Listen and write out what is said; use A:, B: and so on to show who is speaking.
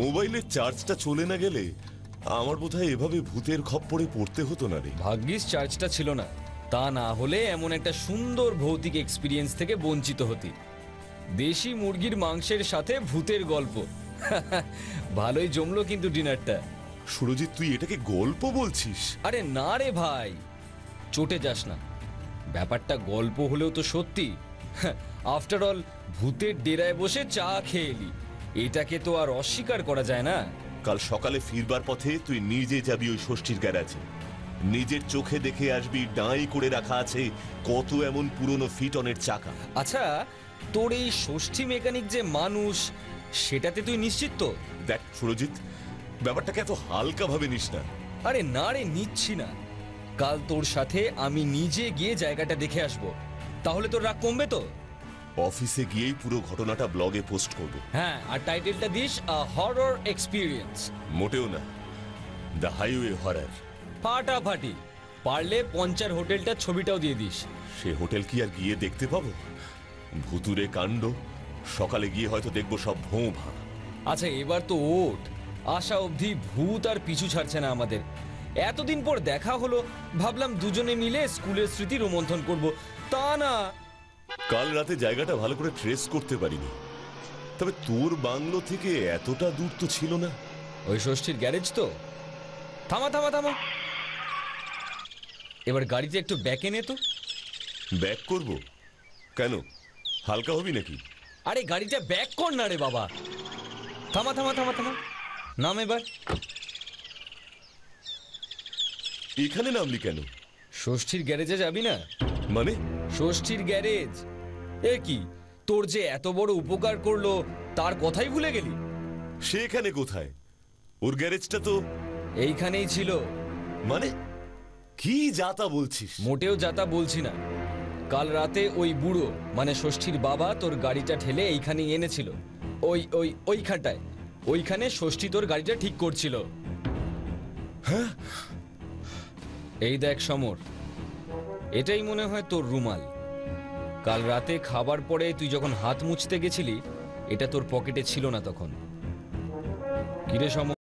A: মোবাইলের চার্জটা চলে না গেলে আমার বোধহয় এভাবে ভূতের খপ্পরে পড়তে হতো না রে।
B: ভাগ্যিস চার্জটা ছিল না, তা না হলে এমন একটা সুন্দর ভৌতিক এক্সপিরিয়েন্স থেকে বঞ্চিত হতি। দেশি মুরগির মাংসের সাথে ভূতের গল্প। ভালোই জমলো কিন্তু ডিনারটা।
A: সুরজিৎ, তুই এটাকে গল্প বলছিস?
B: আরে না রে ভাই, চটে যাস না। ব্যাপারটা গল্প হলেও তো সত্যি। আফটার অল ভূতের ডেরায় বসে চা খেয়ে এলি, এটাকে তো আর অস্বীকার করা যায় না।
A: কাল সকালে ফিরবার পথে তুই নিজে যাবি ওই ষষ্ঠীর গ্যারাজে, নিজের চোখে দেখে আসবি ডাঁই করে রাখা আছে কত এমন পুরনো ফিটনের চাকা।
B: আচ্ছা, তোর এই ষষ্ঠী মেকানিক যে মানুষ, সেটাতে তুই নিশ্চিত তো?
A: দেখ সুরজিৎ, ব্যাপারটাকে এত হালকা ভাবে নিস না।
B: আরে না রে, নিচ্ছি না। কাল তোর সাথে আমি নিজে গিয়ে জায়গাটা দেখে আসবো, তাহলে তোর রাগ কমবে তো?
A: অফিসে গিয়েই পুরো ঘটনাটা ব্লগে পোস্ট করব।
B: হ্যাঁ, আর টাইটেলটা দিস আ হরর এক্সপিরিয়েন্স।
A: মোটেও না, দ্য হাইওয়ে হরর।
B: ফাটাফাটি। পারলে পঞ্চার হোটেলটার ছবিটাও দিয়ে দিস।
A: সে হোটেল কি আর গিয়ে দেখতে পাবো? ভুতুরে কাণ্ড সকালে গিয়ে হয়তো দেখবো সব ভোঁ ভাঁ।
B: আচ্ছা, এবার তো ওঠ। আশা অবধি ভূত আর পিছু ছাড়ছে না আমাদের। এতদিন পর দেখা হলো, ভাবলাম দুজনে মিলে স্কুলের স্মৃতি রোমন্থন করব, তা না।
A: কাল রাতে জায়গাটা ভালো করে ট্রেস করতে পারিনি, তবে তোর বাংলো থেকে এতটা দূর তো ছিল না।
B: ওই ষষ্ঠীর গ্যারেজ তো। থামা থামা থামা, এবার গাড়িতে একটু ব্যাকে নে তো।
A: ব্যাক করব কেন? হালকা হবি নাকি?
B: আরে গাড়িটা ব্যাক কর না রে বাবা। থামা থামা থামা থামা, নাম এবার।
A: এখানে নামলি কেন?
B: ষষ্ঠীর গ্যারেজে যাবি না?
A: মানে?
B: ষষ্ঠীর গ্যারেজ। এ কি, তোর যে এত বড় উপকার করলো তার কথাই ভুলে গেলি?
A: সে এখানে কোথায়? ওর গ্যারেজটা তো
B: এইখানেই ছিল।
A: মানে কি যাতা বলছিস?
B: মোটেও যাতা বলছি না। কাল রাতে ওই বুড়ো মানে ষষ্ঠীর বাবা তোর গাড়িটা ঠেলে এইখানে এনেছিল। ওইখানটায়, ওইখানে ষষ্ঠী তোর গাড়িটা ঠিক করছিল।
A: হ্যাঁ?
B: এই দেখ সমর, এটাই মনে হয় তোর রুমাল। কাল রাতে খাবার পরে তুই যখন হাত মুছতে গেছিলি, এটা তোর পকেটে ছিল না তখন। কিরে সমর?